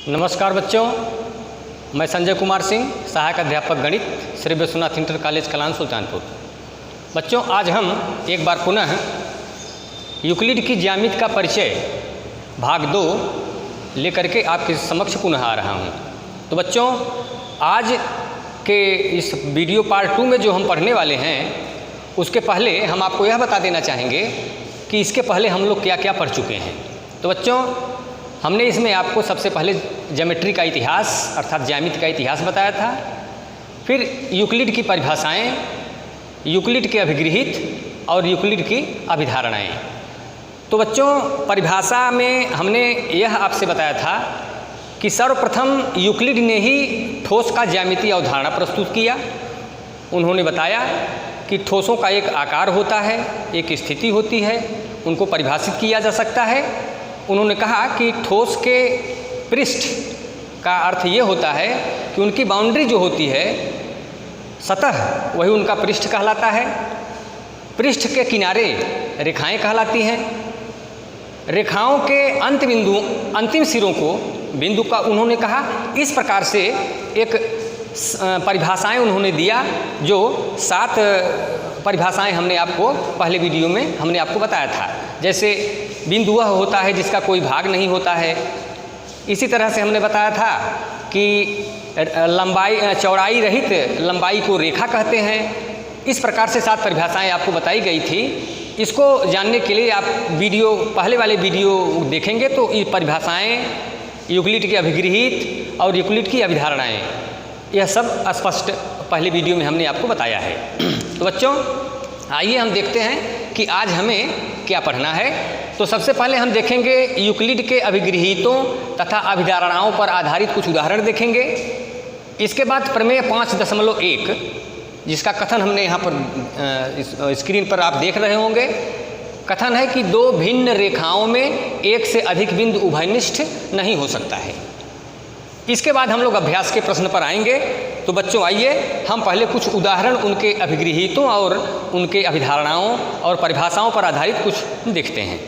नमस्कार बच्चों, मैं संजय कुमार सिंह, सहायक अध्यापक गणित, श्री विश्वनाथ इंटर कॉलेज कलान सुल्तानपुर। बच्चों, आज हम एक बार पुनः यूक्लिड की ज्यामिति का परिचय भाग 2 लेकर के आपके समक्ष पुनः आ रहा हूँ। तो बच्चों, आज के इस वीडियो पार्ट 2 में जो हम पढ़ने वाले हैं, उसके पहले हम आपको यह बता देना चाहेंगे कि इसके पहले हम लोग क्या क्या पढ़ चुके हैं। तो बच्चों, हमने इसमें आपको सबसे पहले ज्योमेट्री का इतिहास अर्थात ज्यामिति का इतिहास बताया था, फिर यूक्लिड की परिभाषाएं, यूक्लिड के अभिगृहित और यूक्लिड की अभिधारणाएं। तो बच्चों, परिभाषा में हमने यह आपसे बताया था कि सर्वप्रथम यूक्लिड ने ही ठोस का ज्यामितीय अवधारणा प्रस्तुत किया। उन्होंने बताया कि ठोसों का एक आकार होता है, एक स्थिति होती है, उनको परिभाषित किया जा सकता है। उन्होंने कहा कि ठोस के पृष्ठ का अर्थ ये होता है कि उनकी बाउंड्री जो होती है, सतह, वही उनका पृष्ठ कहलाता है। पृष्ठ के किनारे रेखाएं कहलाती हैं। रेखाओं के अंत बिंदु, अंतिम सिरों को बिंदु का उन्होंने कहा। इस प्रकार से एक परिभाषाएं उन्होंने दिया, जो 7 परिभाषाएं हमने आपको पहले वीडियो में हमने आपको बताया था। जैसे बिंदु वह होता है जिसका कोई भाग नहीं होता है। इसी तरह से हमने बताया था कि चौड़ाई रहित लंबाई को रेखा कहते हैं। इस प्रकार से 7 परिभाषाएं आपको बताई गई थी। इसको जानने के लिए आप पहले वाले वीडियो देखेंगे तो ये परिभाषाएं, यूक्लिड के अभिगृहित और यूक्लिड की अभिधारणाएं, यह सब स्पष्ट पहले वीडियो में हमने आपको बताया है। तो बच्चों, आइए हम देखते हैं कि आज हमें क्या पढ़ना है। तो सबसे पहले हम देखेंगे यूक्लिड के अभिगृहितों तथा अभिधारणाओं पर आधारित कुछ उदाहरण देखेंगे। इसके बाद प्रमेय 5.1, जिसका कथन हमने यहाँ पर स्क्रीन पर आप देख रहे होंगे। कथन है कि 2 भिन्न रेखाओं में एक से अधिक बिंदु उभयनिष्ठ नहीं हो सकता है। इसके बाद हम लोग अभ्यास के प्रश्न पर आएंगे। तो बच्चों, आइए हम पहले कुछ उदाहरण उनके अभिगृहितों और उनके अभिधारणाओं और परिभाषाओं पर आधारित कुछ देखते हैं।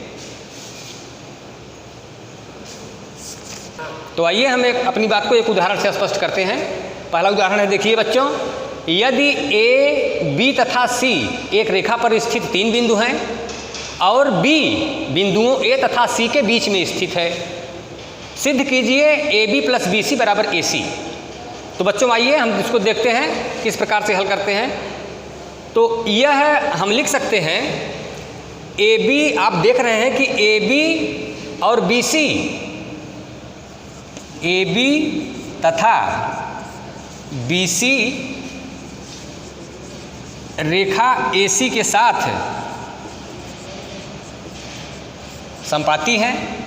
तो आइए हम अपनी बात को एक उदाहरण से स्पष्ट करते हैं। पहला उदाहरण है, देखिए बच्चों, यदि ए, बी तथा सी एक रेखा पर स्थित 3 बिंदु हैं और बी बिंदुओं ए तथा सी के बीच में स्थित है, सिद्ध कीजिए A B plus B C बराबर ए सी। तो बच्चों, आइए हम इसको देखते हैं किस प्रकार से हल करते हैं। तो यह हम लिख सकते हैं, ए बी, आप देख रहे हैं कि ए बी और बी सी, ए बी तथा बी सी रेखा ए सी के साथ संपाती हैं।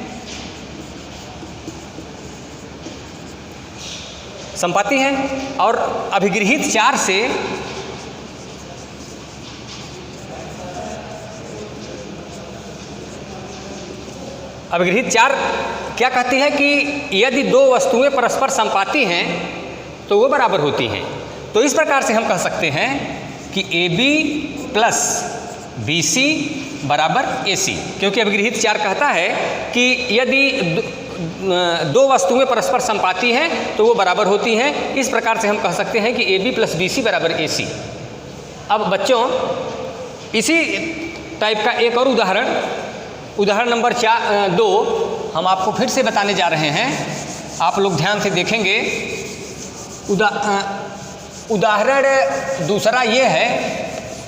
संपाती हैं और अभिगृहित 4 से अभिगृहित 4 क्या कहती है कि यदि 2 वस्तुएं परस्पर संपाती हैं तो वो बराबर होती हैं। तो इस प्रकार से हम कह सकते हैं कि A B plus B C बराबर ए सी, क्योंकि अभिगृहित 4 कहता है कि यदि 2 वस्तुएं परस्पर संपाती हैं तो वो बराबर होती हैं। इस प्रकार से हम कह सकते हैं कि A B plus B C बराबर ए सी। अब बच्चों, इसी टाइप का एक और उदाहरण नंबर 2 हम आपको फिर से बताने जा रहे हैं। आप लोग ध्यान से देखेंगे। उदाहरण दूसरा ये है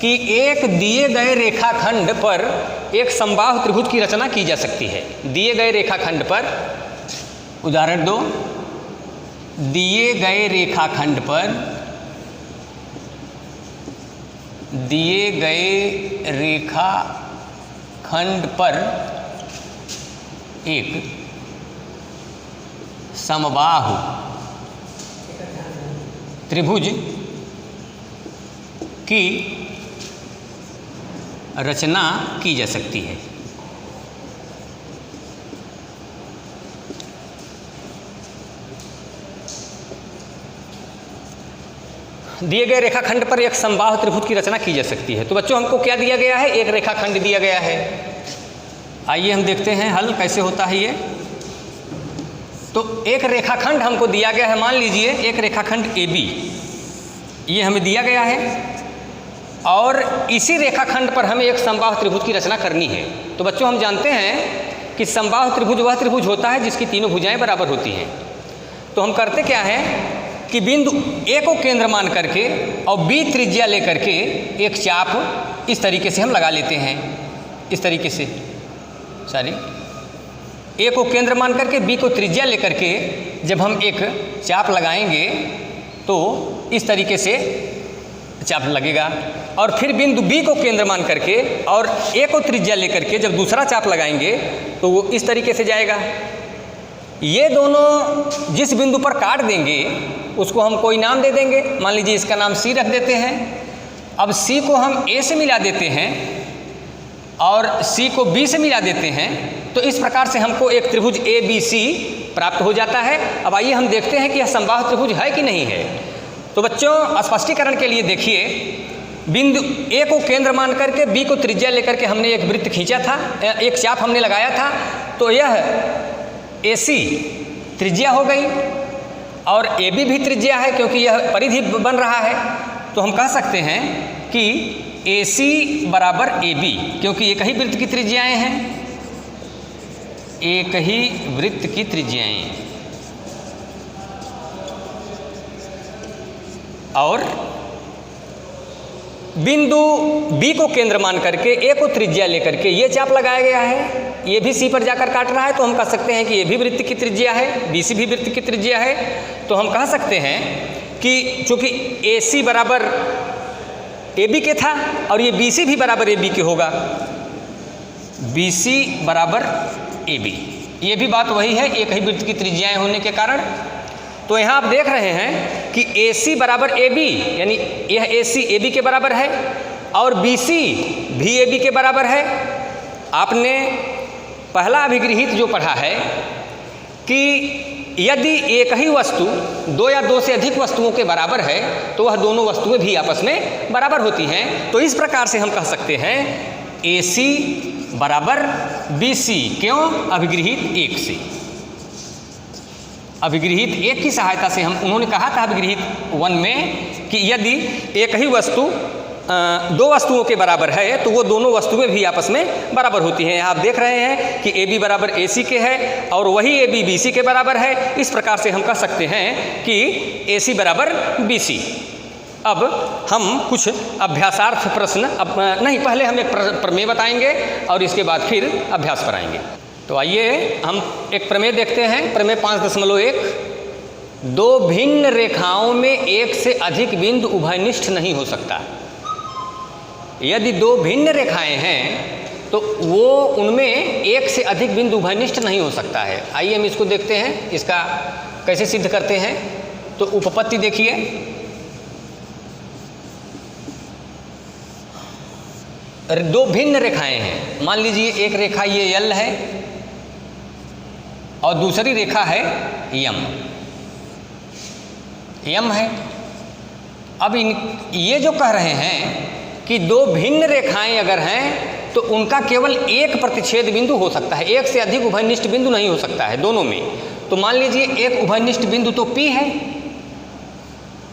कि एक दिए गए रेखाखंड पर एक समबाहु त्रिभुज की रचना की जा सकती है। दिए गए रेखाखंड पर, उदाहरण 2, दिए गए रेखाखंड पर एक समबाहु त्रिभुज की रचना की जा सकती है। दिए गए रेखाखंड पर एक समबाहु त्रिभुज की रचना की जा सकती है। तो बच्चों, हमको क्या दिया गया है? एक रेखाखंड दिया गया है। आइए हम देखते हैं हल कैसे होता है ये। तो एक रेखाखंड हमको दिया गया है, मान लीजिए एक रेखाखंड AB ये हमें दिया गया है और इसी रेखाखंड पर हमें एक समबाहु त्रिभुज की रचना करनी है। तो बच्चों हम जानते हैं कि समबाहु त्रिभुज वह त्रिभुज होता है जिसकी तीनों भुजाएं बराबर होती हैं। तो हम करते क्या है कि बिंदु A को केंद्र मान करके और B त्रिज्या लेकर के एक चाप इस तरीके से हम लगा लेते हैं, इस तरीके से A को केंद्र मान करके B को त्रिज्या लेकर के जब हम एक चाप लगाएंगे तो इस तरीके से चाप लगेगा। और फिर बिंदु B को केंद्र मान करके और A को त्रिज्या लेकर के जब दूसरा चाप लगाएंगे तो वो इस तरीके से जाएगा। ये दोनों जिस बिंदु पर काट देंगे उसको हम कोई नाम दे देंगे, मान लीजिए इसका नाम C रख देते हैं। अब C को हम A से मिला देते हैं और C को B से मिला देते हैं, तो इस प्रकार से हमको एक त्रिभुज ABC प्राप्त हो जाता है। अब आइए हम देखते हैं कि यह समबाहु त्रिभुज है कि नहीं है। तो बच्चों स्पष्टीकरण के लिए देखिए, बिंदु A को केंद्र मान करके B को त्रिज्या लेकर के हमने एक वृत्त खींचा था, एक चाप हमने लगाया था, तो यह AC त्रिज्या हो गई और AB भी त्रिज्या है क्योंकि यह परिधि बन रहा है। तो हम कह सकते हैं कि AC बराबर AB, क्योंकि एक ही वृत्त की त्रिज्याएं हैं, एक ही वृत्त की त्रिज्याएं। और बिंदु B को केंद्र मान करके A को त्रिज्या लेकर के ये चाप लगाया गया है, ये भी C पर जाकर काट रहा है, तो हम कह सकते हैं कि ये भी वृत्त की त्रिज्या है, BC भी वृत्त की त्रिज्या है। तो हम कह सकते हैं कि चूंकि AC बराबर AB के था और ये BC भी बराबर AB के होगा, BC बराबर AB, ये भी बात वही है, एक ही वृत्त की त्रिज्याएं होने के कारण। तो यहाँ आप देख रहे हैं कि AC बराबर AB, यानी यह AC AB के बराबर है और BC भी AB के बराबर है। आपने पहला अभिगृहित जो पढ़ा है कि यदि एक ही वस्तु दो या दो से अधिक वस्तुओं के बराबर है तो वह दोनों वस्तुएं भी आपस में बराबर होती हैं। तो इस प्रकार से हम कह सकते हैं AC बराबर BC, क्यों? अभिगृहित 1 से, अभिगृहित 1 की सहायता से हम, उन्होंने कहा था अभिगृहित 1 में कि यदि एक ही वस्तु दो वस्तुओं के बराबर है तो वो दोनों वस्तुएं भी आपस में बराबर होती हैं। आप देख रहे हैं कि AB बराबर AC के है और वही AB BC के बराबर है। इस प्रकार से हम कह सकते हैं कि AC बराबर BC। अब हम कुछ अभ्यासार्थ प्रश्न नहीं, पहले हम एक प्रमेय बताएंगे और इसके बाद फिर अभ्यास कराएंगे। तो आइए हम एक प्रमेय देखते हैं। प्रमेय 5.1, दो भिन्न रेखाओं में एक से अधिक बिंदु उभयनिष्ठ नहीं हो सकता। यदि दो भिन्न रेखाएं हैं तो वो उनमें एक से अधिक बिंदु उभयनिष्ठ नहीं हो सकता है। आइए हम इसको देखते हैं, इसका कैसे सिद्ध करते हैं। तो उपपत्ति देखिए, दो भिन्न रेखाएं हैं, मान लीजिए एक रेखा ये L है और दूसरी रेखा है M है। अब ये जो कह रहे हैं कि दो भिन्न रेखाएं अगर हैं तो उनका केवल एक प्रतिच्छेद बिंदु हो सकता है, एक से अधिक उभयनिष्ठ बिंदु नहीं हो सकता है दोनों में। तो मान लीजिए एक उभयनिष्ठ बिंदु तो P है।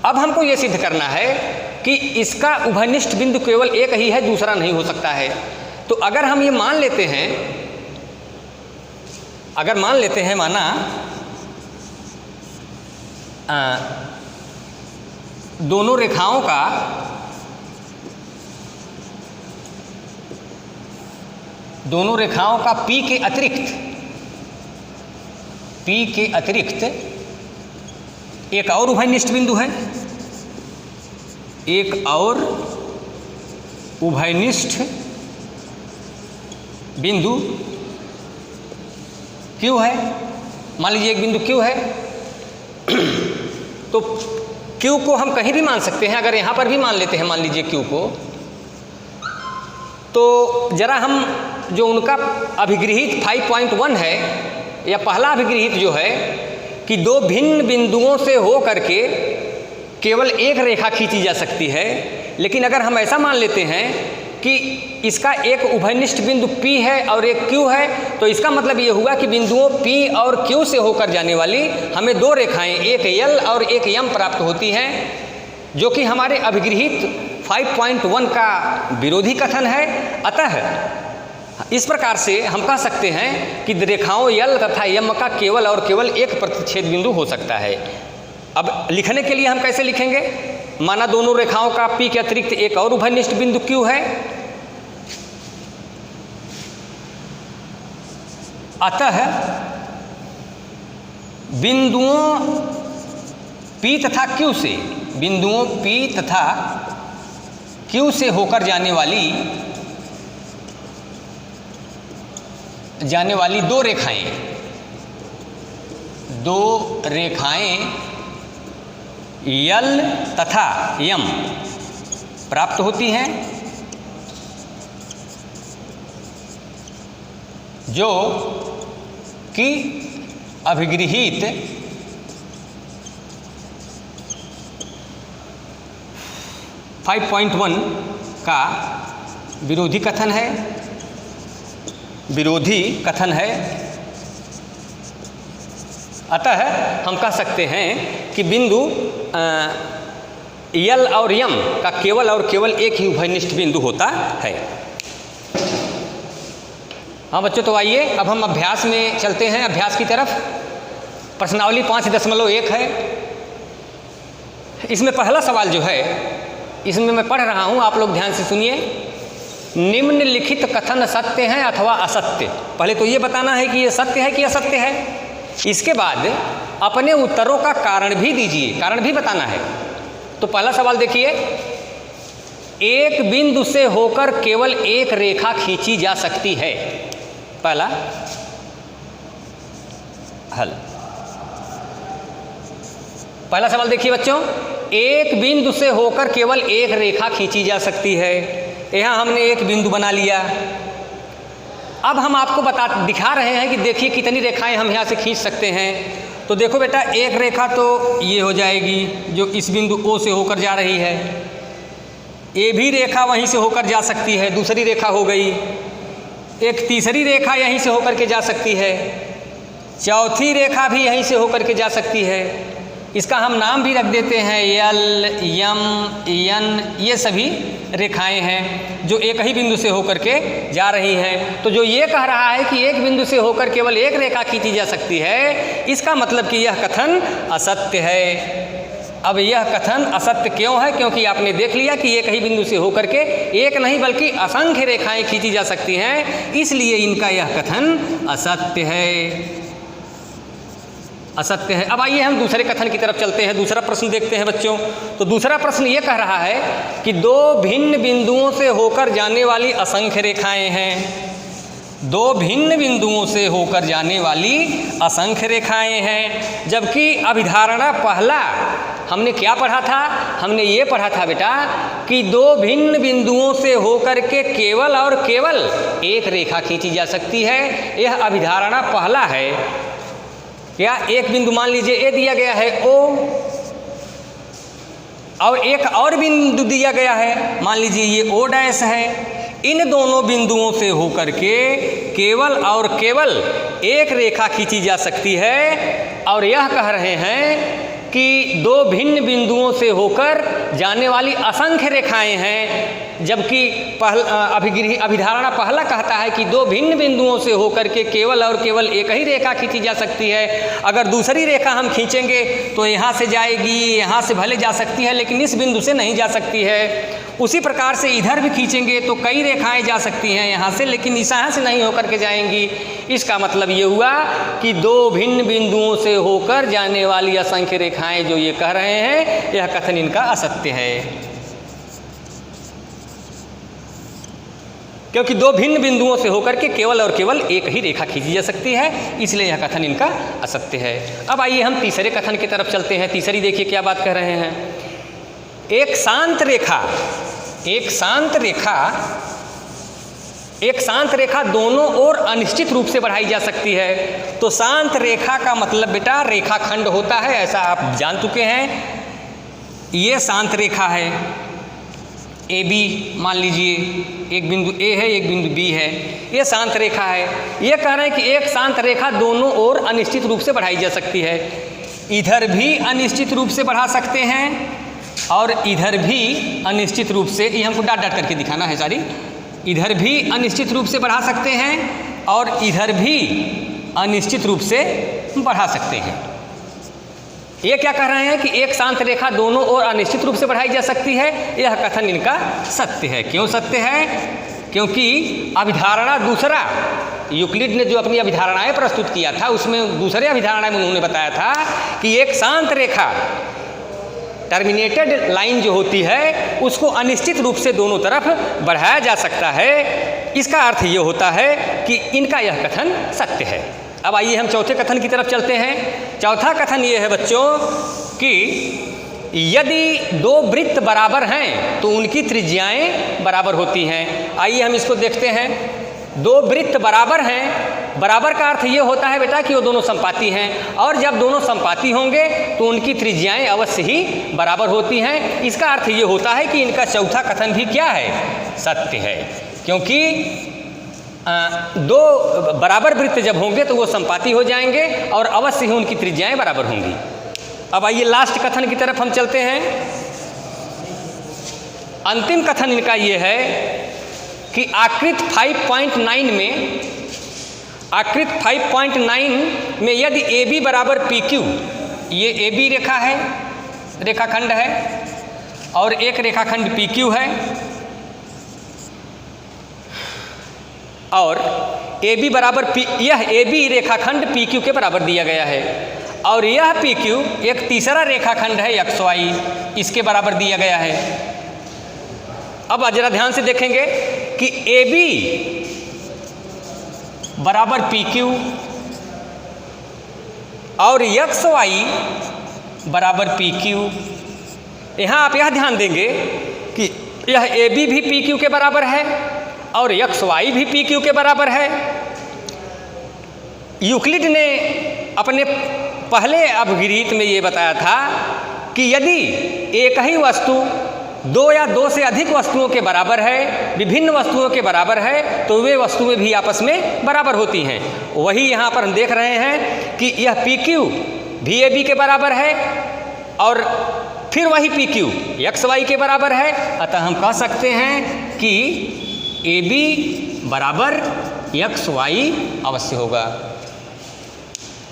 अब हमको ये सिद्ध करना है कि इसका उभयनिष्ठ बिंदु केवल एक ही है, दूसरा नहीं हो सकता है। तो अगर हम ये मान लेते हैं, अगर मान लेते हैं माना दोनों रेखाओं का P के अतिरिक्त एक और उभयनिष्ठ बिंदु है, एक और उभयनिष्ठ बिंदु Q है। मान लीजिए एक बिंदु Q है, तो Q को हम कहीं भी मान सकते हैं। अगर यहाँ पर भी मान लेते हैं, मान लीजिए Q को, तो जरा हम जो उनका अभिगृहित 5.1 है या पहला अभिगृहित जो है कि दो भिन्न बिंदुओं से हो करके केवल एक रेखा खींची जा सकती है। लेकिन अगर हम ऐसा मान लेते हैं कि इसका एक उभयनिष्ठ बिंदु P है और एक Q है, तो इसका मतलब ये हुआ कि बिंदुओं P और Q से होकर जाने वाली हमें दो रेखाएं, एक L और एक M प्राप्त होती हैं, जो कि हमारे अभिगृहित 5.1 का विरोधी कथन है। अतः इस प्रकार से हम कह सकते हैं कि रेखाओं L तथा M का केवल और केवल एक प्रतिच्छेद बिंदु हो सकता है। अब लिखने के लिए हम कैसे लिखेंगे? माना दोनों रेखाओं का P के अतिरिक्त एक और उभयनिष्ठ बिंदु Q है, अतः बिंदुओं P तथा Q से, बिंदुओं P तथा Q से होकर जाने वाली दो रेखाएं L तथा M प्राप्त होती हैं, जो कि अभिगृहित 5.1 का विरोधी कथन है। अतः हम कह सकते हैं कि बिंदु L और M का केवल और केवल एक ही उभयनिष्ठ बिंदु होता है। हाँ बच्चों, तो आइए अब हम अभ्यास में चलते हैं, अभ्यास की तरफ। प्रश्नावली 5.1 है। इसमें पहला सवाल जो है, इसमें मैं पढ़ रहा हूँ, आप लोग ध्यान से सुनिए। निम्नलिखित कथन सत्य हैं अथवा असत्य। पहले तो ये बताना है कि ये सत्य है कि असत्य है। इसके बाद अपने उत्तरों का कारण भी दीजिए, कारण भी बताना है। तो पहला सवाल देखिए, एक बिंदु से होकर केवल एक रेखा खींची जा सकती है। पहला हल। पहला सवाल देखिए बच्चों, एक बिंदु से होकर केवल एक रेखा खींची जा सकती है। यहाँ हमने एक बिंदु बना लिया। अब हम आपको दिखा रहे हैं कि देखिए कितनी रेखाएं हम यहाँ से खींच सकते हैं। तो देखो बेटा, एक रेखा तो ये हो जाएगी जो इस बिंदु O से होकर जा रही है। ये भी रेखा वहीं से होकर जा सकती है, दूसरी रेखा हो गई। एक तीसरी रेखा यहीं से होकर के जा सकती है, चौथी रेखा भी यहीं से होकर के जा सकती है। इसका हम नाम भी रख देते हैं L, M, N। ये सभी रेखाएं हैं जो एक ही बिंदु से होकर के जा रही हैं। तो जो ये कह रहा है कि एक बिंदु से होकर केवल एक रेखा खींची जा सकती है, इसका मतलब कि यह कथन असत्य है। अब यह कथन असत्य क्यों है? क्योंकि आपने देख लिया कि एक ही बिंदु से होकर के एक नहीं बल्कि असंख्य रेखाएं खींची जा सकती हैं, इसलिए इनका यह कथन असत्य है। अब आइए हम दूसरे कथन की तरफ चलते हैं। दूसरा प्रश्न देखते हैं बच्चों। तो दूसरा प्रश्न ये कह रहा है कि दो भिन्न बिंदुओं से होकर जाने वाली असंख्य रेखाएं हैं। दो भिन्न बिंदुओं से होकर जाने वाली असंख्य रेखाएं हैं, जबकि अभिधारणा पहला हमने क्या पढ़ा था? हमने ये पढ़ा था बेटा कि दो भिन्न बिंदुओं से होकर के केवल और केवल एक रेखा खींची जा सकती है। यह अभिधारणा पहला है। या एक बिंदु मान लीजिए ए दिया गया है O, और एक और बिंदु दिया गया है, मान लीजिए ये O डैश है। इन दोनों बिंदुओं से होकर के केवल और केवल एक रेखा खींची जा सकती है। और यह कह रहे हैं कि दो भिन्न बिंदुओं से होकर जाने वाली असंख्य रेखाएं हैं, जबकि अभिधारणा पहला कहता है कि दो भिन्न बिंदुओं से होकर के केवल और केवल एक ही रेखा खींची जा सकती है। अगर दूसरी रेखा हम खींचेंगे तो यहाँ से जाएगी, यहाँ से भले जा सकती है, लेकिन इस बिंदु से नहीं जा सकती है। उसी प्रकार से इधर भी खींचेंगे तो कई रेखाएं जा सकती हैं यहाँ से, लेकिन इस यहाँ से नहीं होकर के जाएंगी। इसका मतलब ये हुआ कि दो भिन्न बिंदुओं से होकर जाने वाली असंख्य रेखाएं जो ये कह रहे हैं, यह कथन इनका असत्य है। क्योंकि दो भिन्न बिंदुओं से होकर के केवल और केवल एक ही रेखा खींची जा सकती है, इसलिए यह कथन इनका असत्य है। अब आइए हम तीसरे कथन की तरफ चलते हैं। तीसरी देखिए क्या बात कह रहे हैं। एक शांत रेखा दोनों ओर अनिश्चित रूप से बढ़ाई जा सकती है। तो शांत रेखा का मतलब बेटा रेखाखंड होता है, ऐसा आप जान चुके हैं। ये शांत रेखा है। ए बी मान लीजिए, एक बिंदु ए है एक बिंदु बी है, ये शांत रेखा है। ये कह रहे हैं कि एक शांत रेखा दोनों ओर अनिश्चित रूप से बढ़ाई जा सकती है। इधर भी अनिश्चित रूप से बढ़ा सकते हैं और इधर भी अनिश्चित रूप से, ये हमको डाट डाट करके दिखाना है सारी, इधर भी अनिश्चित रूप से बढ़ा सकते हैं और इधर भी अनिश्चित रूप से बढ़ा सकते हैं। ये क्या कह रहे हैं कि एक शांत रेखा दोनों ओर अनिश्चित रूप से बढ़ाई जा सकती है। यह कथन इनका सत्य है। क्यों सत्य है? क्योंकि अभिधारणा दूसरा, यूक्लिड ने जो अपनी अभिधारणाएं प्रस्तुत किया था उसमें दूसरे अभिधारणा में उन्होंने बताया था कि एक शांत रेखा टर्मिनेटेड लाइन जो होती है उसको अनिश्चित रूप से दोनों तरफ बढ़ाया जा सकता है। इसका अर्थ ये होता है कि इनका यह कथन सत्य है। अब आइए हम चौथे कथन की तरफ चलते हैं। चौथा कथन ये है बच्चों कि यदि दो वृत्त बराबर हैं तो उनकी त्रिज्याएं बराबर होती हैं। आइए हम इसको देखते हैं। दो वृत्त बराबर हैं, बराबर का अर्थ ये होता है बेटा कि वो दोनों समपाती हैं, और जब दोनों समपाती होंगे तो उनकी त्रिज्याएं अवश्य ही बराबर होती हैं। इसका अर्थ ये होता है कि इनका चौथा कथन भी क्या है? सत्य है। क्योंकि दो बराबर वृत्त जब होंगे तो वो समपाती हो जाएंगे और अवश्य ही उनकी त्रिज्याएं बराबर होंगी। अब आइए लास्ट कथन की तरफ हम चलते हैं। अंतिम कथन इनका ये है कि आकृति 5.9 में यदि ए बी बराबर पी क्यू, ये ए बी रेखा है, रेखाखंड है, और एक रेखाखंड पी क्यू है, और ए बी बराबर पी, यह ए बी रेखाखंड पी क्यू के बराबर दिया गया है, और यह पी क्यू एक तीसरा रेखाखंड है एक्स वाई, इसके बराबर दिया गया है। अब जरा ध्यान से देखेंगे कि ए बी बराबर पी क्यू और एक्स वाई बराबर पी क्यू। यहाँ आप यह ध्यान देंगे कि यह ए बी भी पी क्यू के बराबर है और एक्स वाई भी पी क्यू के बराबर है। यूक्लिड ने अपने पहले अपगृहीत में ये बताया था कि यदि एक ही वस्तु दो या दो से अधिक वस्तुओं के बराबर है, विभिन्न वस्तुओं के बराबर है, तो वे वस्तुएं भी आपस में बराबर होती हैं। वही यहाँ पर हम देख रहे हैं कि यह पी क्यू भी ए बी के बराबर है और फिर वही पी क्यू एक्स वाई के बराबर है। अतः हम कह सकते हैं कि ए बी बराबर एक्स वाई अवश्य होगा।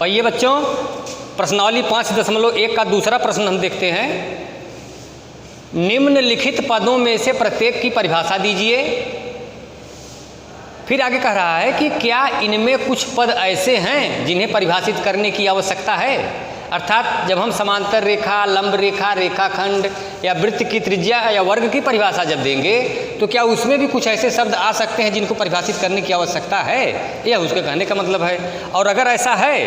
और ये बच्चों प्रश्नावली 5.1 का दूसरा प्रश्न हम देखते हैं। निम्नलिखित पदों में से प्रत्येक की परिभाषा दीजिए। फिर आगे कह रहा है कि क्या इनमें कुछ पद ऐसे हैं जिन्हें परिभाषित करने की आवश्यकता है। अर्थात जब हम समांतर रेखा, लंब रेखा, रेखाखंड या वृत्त की त्रिज्या या वर्ग की परिभाषा जब देंगे तो क्या उसमें भी कुछ ऐसे शब्द आ सकते हैं जिनको परिभाषित करने की आवश्यकता है, यह उसके कहने का मतलब है। और अगर ऐसा है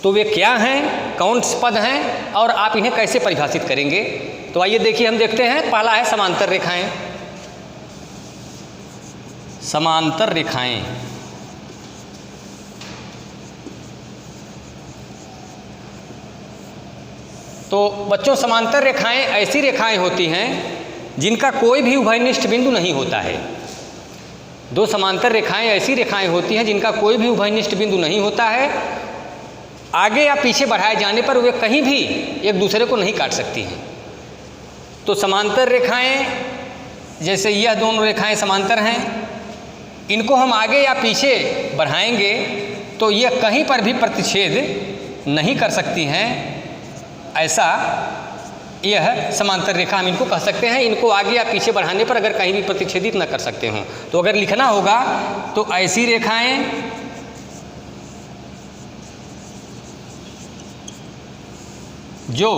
तो वे क्या हैं, कौन से पद हैं और आप इन्हें कैसे परिभाषित करेंगे। तो आइए देखिए, हम देखते हैं। पहला है समांतर रेखाएं। समांतर रेखाएं तो बच्चों समांतर रेखाएं ऐसी रेखाएं होती हैं जिनका कोई भी उभयनिष्ठ बिंदु नहीं होता है। दो समांतर रेखाएं ऐसी रेखाएं होती हैं जिनका कोई भी उभयनिष्ठ बिंदु नहीं होता है। आगे या पीछे बढ़ाए जाने पर वे कहीं भी एक दूसरे को नहीं काट सकती हैं। तो समांतर रेखाएं, जैसे यह दोनों रेखाएं समांतर हैं, इनको हम आगे या पीछे बढ़ाएंगे तो ये कहीं पर भी प्रतिच्छेद नहीं कर सकती हैं। ऐसा यह समांतर रेखा हम इनको कह सकते हैं। इनको आगे या पीछे बढ़ाने पर अगर कहीं भी प्रतिच्छेदित न कर सकते हों तो अगर लिखना होगा तो ऐसी रेखाएं जो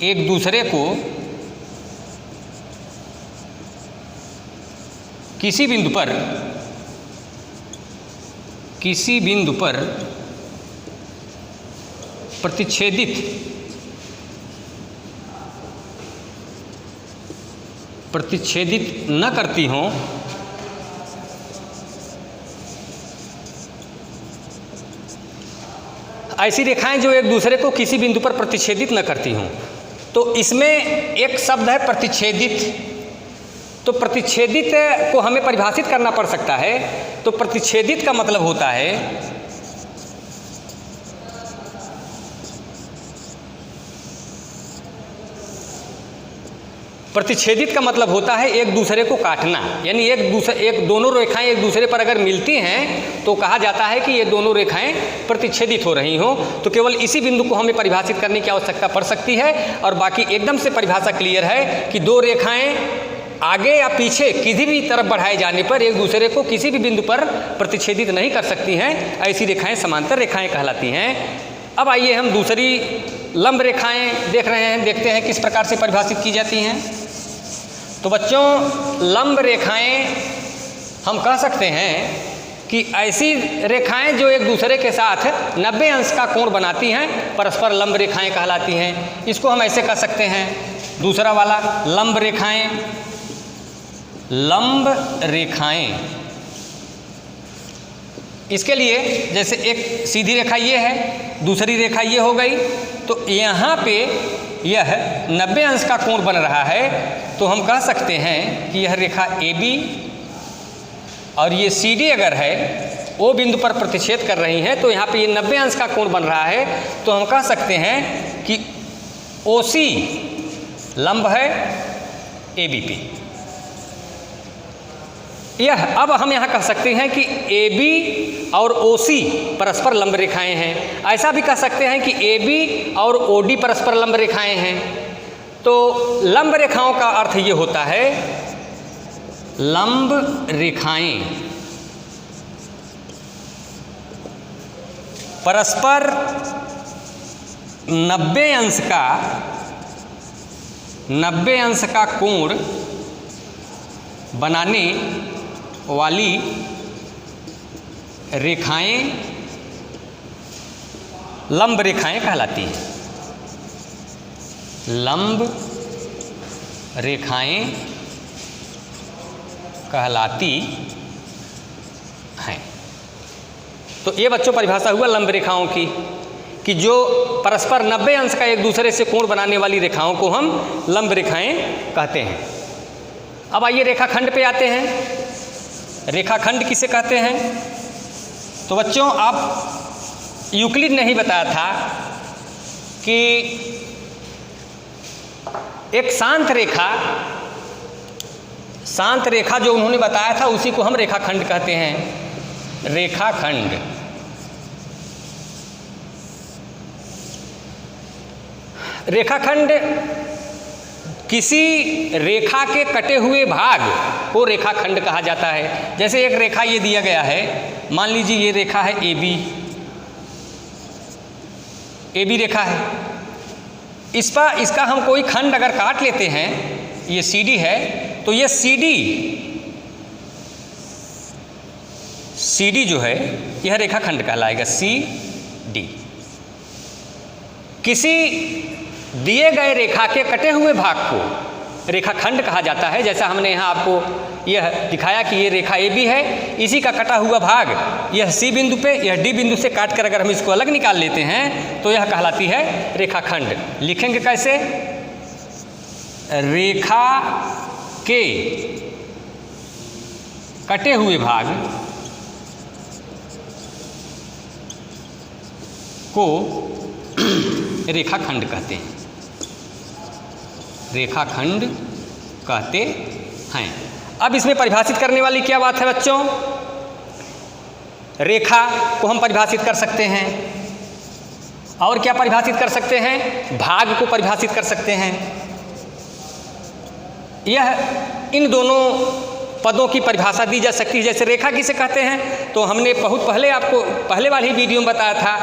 एक दूसरे को किसी बिंदु पर प्रतिच्छेदित न करती हों, ऐसी रेखाएं जो एक दूसरे को किसी बिंदु पर प्रतिच्छेदित न करती हों। तो इसमें एक शब्द है प्रतिच्छेदित। तो प्रतिच्छेदित को हमें परिभाषित करना पड़ सकता है। तो प्रतिच्छेदित का मतलब होता है प्रतिच्छेदित का मतलब होता है एक दूसरे को काटना, यानी एक दोनों रेखाएं एक दूसरे पर अगर मिलती हैं तो कहा जाता है कि ये दोनों रेखाएं प्रतिच्छेदित हो रही हों। तो केवल इसी बिंदु को हमें परिभाषित करने की आवश्यकता पड़ सकती है, और बाकी एकदम से परिभाषा क्लियर है कि दो रेखाएं आगे या पीछे किसी भी तरफ बढ़ाए जाने पर एक दूसरे को किसी भी बिंदु पर प्रतिच्छेदित नहीं कर सकती हैं। ऐसी रेखाएं समांतर रेखाएं कहलाती हैं। अब आइए हम दूसरी लंब रेखाएं देख रहे हैं, देखते हैं किस प्रकार से परिभाषित की जाती हैं। तो बच्चों, लंब रेखाएं हम कह सकते हैं कि ऐसी रेखाएं जो एक दूसरे के साथ 90 अंश का कोण बनाती हैं, परस्पर लंब रेखाएं कहलाती हैं। इसको हम ऐसे कह सकते हैं। दूसरा वाला लंब रेखाएं, लंब रेखाएं, इसके लिए जैसे एक सीधी रेखा ये है, दूसरी रेखा ये हो गई, तो यहाँ पे यह 90 अंश का कोण बन रहा है। तो हम कह सकते हैं कि यह रेखा AB और ये CD अगर है वो बिंदु पर प्रतिच्छेद कर रही है, तो यहाँ पे ये 90 अंश का कोण बन रहा है। तो हम कह सकते हैं कि OC लंब है AB पे। यह अब हम यहाँ कह सकते हैं कि AB और OC परस्पर लंब रेखाएं हैं। ऐसा भी कह सकते हैं कि AB और OD परस्पर लंब रेखाएं हैं। तो लंब रेखाओं का अर्थ ये होता है, लंब रेखाएं परस्पर 90 अंश का कोण बनाने वाली रेखाएं लंब रेखाएं कहलाती हैं। लंब रेखाएं कहलाती हैं। तो ये बच्चों परिभाषा हुआ लंब रेखाओं की, कि जो परस्पर 90 अंश का एक दूसरे से कोण बनाने वाली रेखाओं को हम लंब रेखाएं कहते हैं। अब आइए रेखाखंड पे आते हैं। रेखाखंड किसे कहते हैं? तो बच्चों, आप यूक्लिड ने ही बताया था कि एक शांत रेखा जो उन्होंने बताया था उसी को हम रेखाखंड कहते हैं। रेखाखंड किसी रेखा के कटे हुए भाग को रेखाखंड कहा जाता है। जैसे एक रेखा ये दिया गया है, मान लीजिए ये रेखा है AB रेखा है। इसका हम कोई खंड अगर काट लेते हैं, ये CD है, तो ये CD जो है यह रेखाखंड कहलाएगा, CD। किसी दिए गए रेखा के कटे हुए भाग को रेखाखंड कहा जाता है। जैसा हमने यहाँ आपको यह दिखाया कि ये रेखा AB है, इसी का कटा हुआ भाग यह C बिंदु पे, यह D बिंदु से काट कर अगर हम इसको अलग निकाल लेते हैं तो यह कहलाती है रेखाखंड। लिखेंगे कैसे? रेखा के कटे हुए भाग को रेखाखंड कहते हैं। रेखाखंड कहते हैं। अब इसमें परिभाषित करने वाली क्या बात है बच्चों? रेखा को हम परिभाषित कर सकते हैं, और क्या परिभाषित कर सकते हैं? भाग को परिभाषित कर सकते हैं। यह इन दोनों पदों की परिभाषा दी जा सकती है। जैसे रेखा किसे कहते हैं, तो हमने बहुत पहले आपको पहले वाली वीडियो में बताया था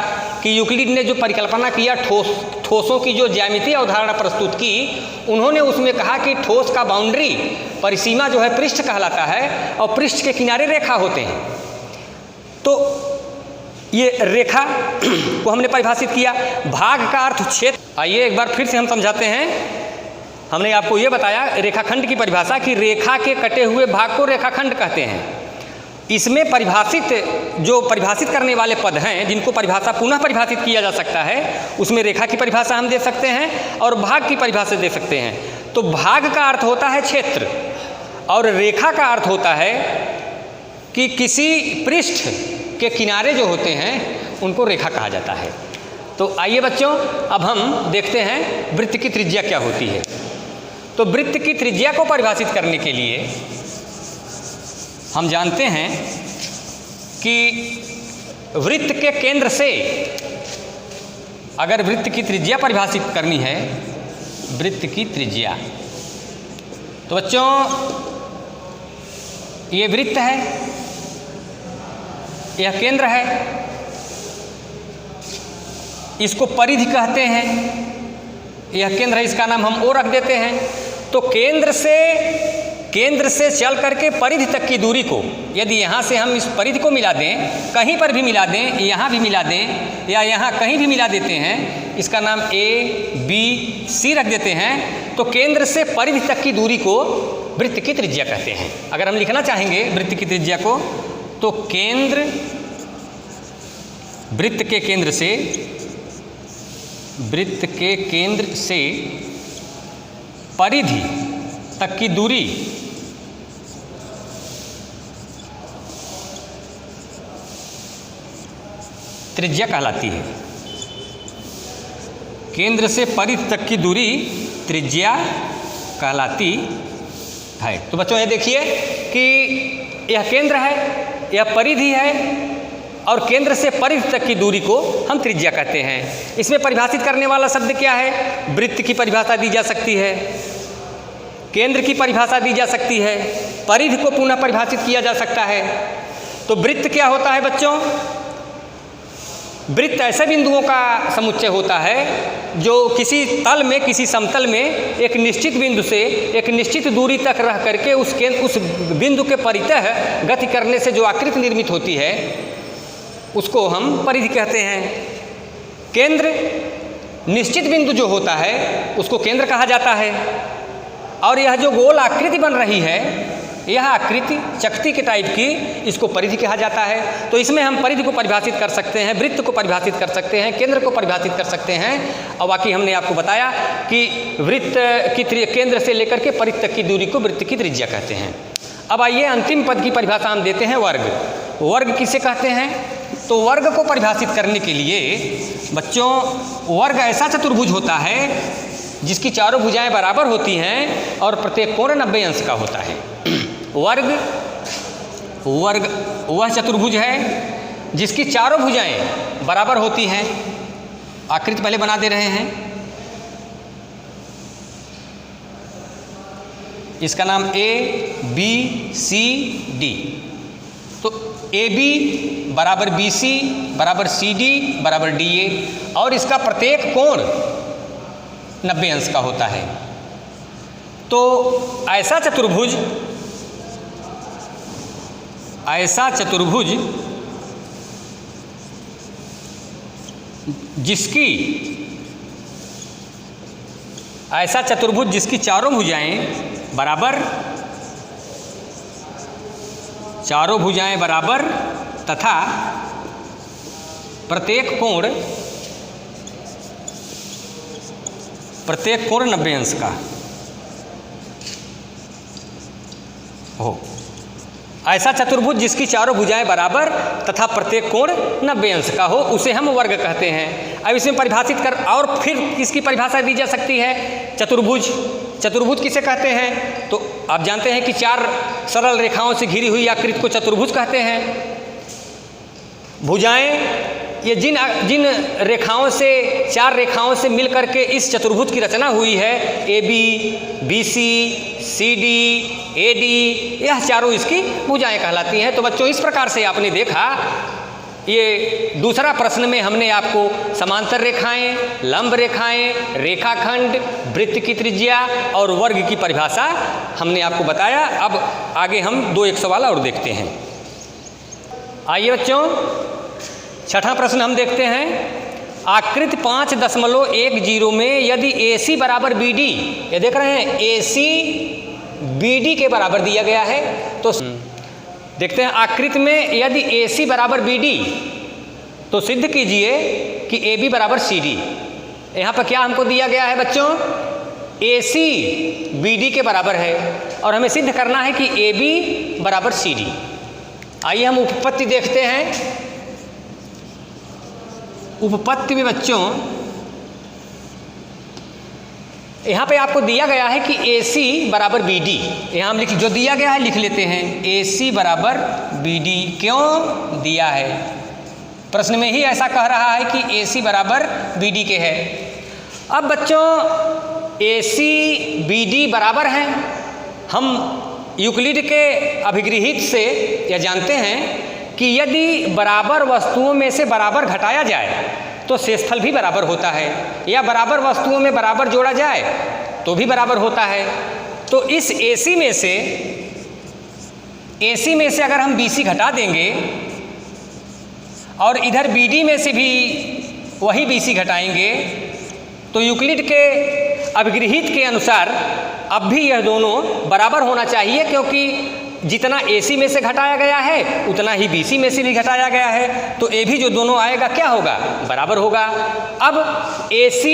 कि यूक्लिड ने जो परिकल्पना किया ठोसों की जो ज्यामितीय अवधारणा प्रस्तुत की, उन्होंने उसमें कहा कि ठोस का बाउंड्री परिसीमा जो है पृष्ठ कहलाता है, और पृष्ठ के किनारे रेखा होते हैं। तो ये रेखा को हमने परिभाषित किया। भाग का अर्थ क्षेत्र। आइए एक बार फिर से हम समझाते हैं। हमने आपको ये बताया रेखाखंड की परिभाषा कि रेखा के कटे हुए भाग को रेखाखंड कहते हैं। इसमें जो परिभाषित करने वाले पद हैं, जिनको परिभाषा पुनः परिभाषित किया जा सकता है, उसमें रेखा की परिभाषा हम दे सकते हैं और भाग की परिभाषा दे सकते हैं। तो भाग का अर्थ होता है क्षेत्र और रेखा का अर्थ होता है कि किसी पृष्ठ के किनारे जो होते हैं उनको रेखा कहा जाता है। तो आइए बच्चों, अब हम देखते हैं वृत्त की त्रिज्या क्या होती है। तो वृत्त की त्रिज्या को परिभाषित करने के लिए हम जानते हैं कि वृत्त के केंद्र से अगर वृत्त की त्रिज्या परिभाषित करनी है, वृत्त की त्रिज्या, तो बच्चों ये वृत्त है, यह केंद्र है, इसको परिधि कहते हैं। यह केंद्र है, इसका नाम हम ओ रख देते हैं। तो केंद्र से चल करके परिधि तक की दूरी को यदि यहाँ से हम इस परिधि को मिला दें, कहीं पर भी मिला दें, यहाँ भी मिला दें या यहाँ कहीं भी मिला देते हैं, इसका नाम A, B, C रख देते हैं, तो केंद्र से परिधि तक की दूरी को वृत्त की त्रिज्या कहते हैं। अगर हम लिखना चाहेंगे वृत्त की त्रिज्या को, तो वृत्त के केंद्र से परिधि तक की दूरी त्रिज्या कहलाती है। केंद्र से परिधि तक की दूरी त्रिज्या कहलाती है। तो बच्चों ये देखिए कि यह केंद्र है, यह परिधि है और केंद्र से परिधि तक की दूरी को हम त्रिज्या कहते हैं। इसमें परिभाषित करने वाला शब्द क्या है? वृत्त की परिभाषा दी जा सकती है, केंद्र की परिभाषा दी जा सकती है, परिधि को पुनः परिभाषित किया जा सकता है। तो वृत्त क्या होता है बच्चों? वृत्त ऐसे बिंदुओं का समुच्चय होता है जो किसी तल में, किसी समतल में एक निश्चित बिंदु से एक निश्चित दूरी तक रह करके उस बिंदु के परितः गति करने से जो आकृति निर्मित होती है उसको हम परिधि कहते हैं। केंद्र, निश्चित बिंदु जो होता है उसको केंद्र कहा जाता है। और यह जो गोल आकृति बन रही है, यह आकृति चकती के टाइप की, इसको परिधि कहा जाता है। तो इसमें हम परिधि को परिभाषित कर सकते हैं, वृत्त को परिभाषित कर सकते हैं, केंद्र को परिभाषित कर सकते हैं। और बाकी हमने आपको बताया कि वृत्त की केंद्र से लेकर के परिधि तक की दूरी को वृत्त की त्रिज्या कहते हैं। अब आइए अंतिम पद की परिभाषा हम देते हैं, वर्ग। वर्ग किसे कहते हैं? तो वर्ग को परिभाषित करने के लिए बच्चों, वर्ग ऐसा चतुर्भुज होता है जिसकी चारों भुजाएं बराबर होती हैं और प्रत्येक कोण 90 अंश का होता है। वर्ग वह चतुर्भुज है जिसकी चारों भुजाएं बराबर होती हैं। आकृति पहले बना दे रहे हैं, इसका नाम A, B, C, D। तो AB बराबर BC बराबर CD बराबर DA और इसका प्रत्येक कोण 90 अंश का होता है। तो ऐसा चतुर्भुज जिसकी चारों भुजाएं बराबर तथा प्रत्येक कोण 90 अंश का हो। ऐसा चतुर्भुज जिसकी चारों भुजाएं बराबर तथा प्रत्येक कोण 90 अंश का हो, उसे हम वर्ग कहते हैं। अब इसमें परिभाषित कर और फिर किसकी परिभाषा दी जा सकती है? चतुर्भुज किसे कहते हैं? तो आप जानते हैं कि 4 सरल रेखाओं से घिरी हुई आकृति को चतुर्भुज कहते हैं। भुजाएं ये जिन रेखाओं से, 4 रेखाओं से मिलकर के इस चतुर्भुज की रचना हुई है, AB, BC, CD, AD, यह चारों इसकी भुजाएं कहलाती हैं। तो बच्चों इस प्रकार से आपने देखा, ये दूसरा प्रश्न में हमने आपको समांतर रेखाएं, लंब रेखाएं, रेखाखंड, वृत्त की त्रिज्या और वर्ग की परिभाषा हमने आपको बताया। अब आगे हम 2 सवाल और देखते हैं। आइए बच्चों, छठा प्रश्न हम देखते हैं। आकृति 5.10 में यदि AC बराबर BD, ये देख रहे हैं AC BD के बराबर दिया गया है, देखते हैं आकृति में यदि AC बराबर BD तो सिद्ध कीजिए कि AB बराबर CD। यहाँ पर क्या हमको दिया गया है बच्चों, AC BD के बराबर है और हमें सिद्ध करना है कि AB बराबर CD। आइए हम उपपत्ति देखते हैं। उपपत्ति में बच्चों यहाँ पे आपको दिया गया है कि AC बराबर BD। यहाँ हम जो दिया गया है लिख लेते हैं, AC बराबर BD। क्यों दिया है, प्रश्न में ही ऐसा कह रहा है कि AC बराबर BD के है। अब बच्चों AC BD बराबर हैं, हम यूक्लिड के अभिगृहित से यह जानते हैं कि यदि बराबर वस्तुओं में से बराबर घटाया जाए तो शेषफल भी बराबर होता है, या बराबर वस्तुओं में बराबर जोड़ा जाए तो भी बराबर होता है। तो इस AC में से अगर हम BC घटा देंगे और इधर BD में से भी वही BC घटाएंगे तो यूक्लिड के अभिगृहित के अनुसार अब भी यह दोनों बराबर होना चाहिए, क्योंकि जितना AC में से घटाया गया है उतना ही BC में से भी घटाया गया है। तो AB जो दोनों आएगा क्या होगा, बराबर होगा। अब AC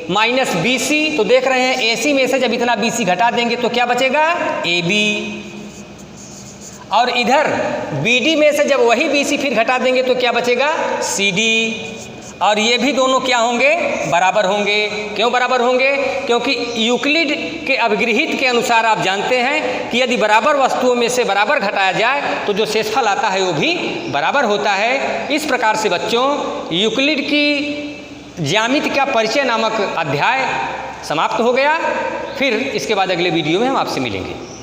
माइनस BC, तो देख रहे हैं AC में से जब इतना BC घटा देंगे तो क्या बचेगा, AB। और इधर BD में से जब वही BC फिर घटा देंगे तो क्या बचेगा, CD। और ये भी दोनों क्या होंगे, बराबर होंगे। क्यों बराबर होंगे, क्योंकि यूक्लिड के अभिगृहित के अनुसार आप जानते हैं कि यदि बराबर वस्तुओं में से बराबर घटाया जाए तो जो शेषफल आता है वो भी बराबर होता है। इस प्रकार से बच्चों यूक्लिड की ज्यामिति का परिचय नामक अध्याय समाप्त हो गया। फिर इसके बाद अगले वीडियो में हम आपसे मिलेंगे।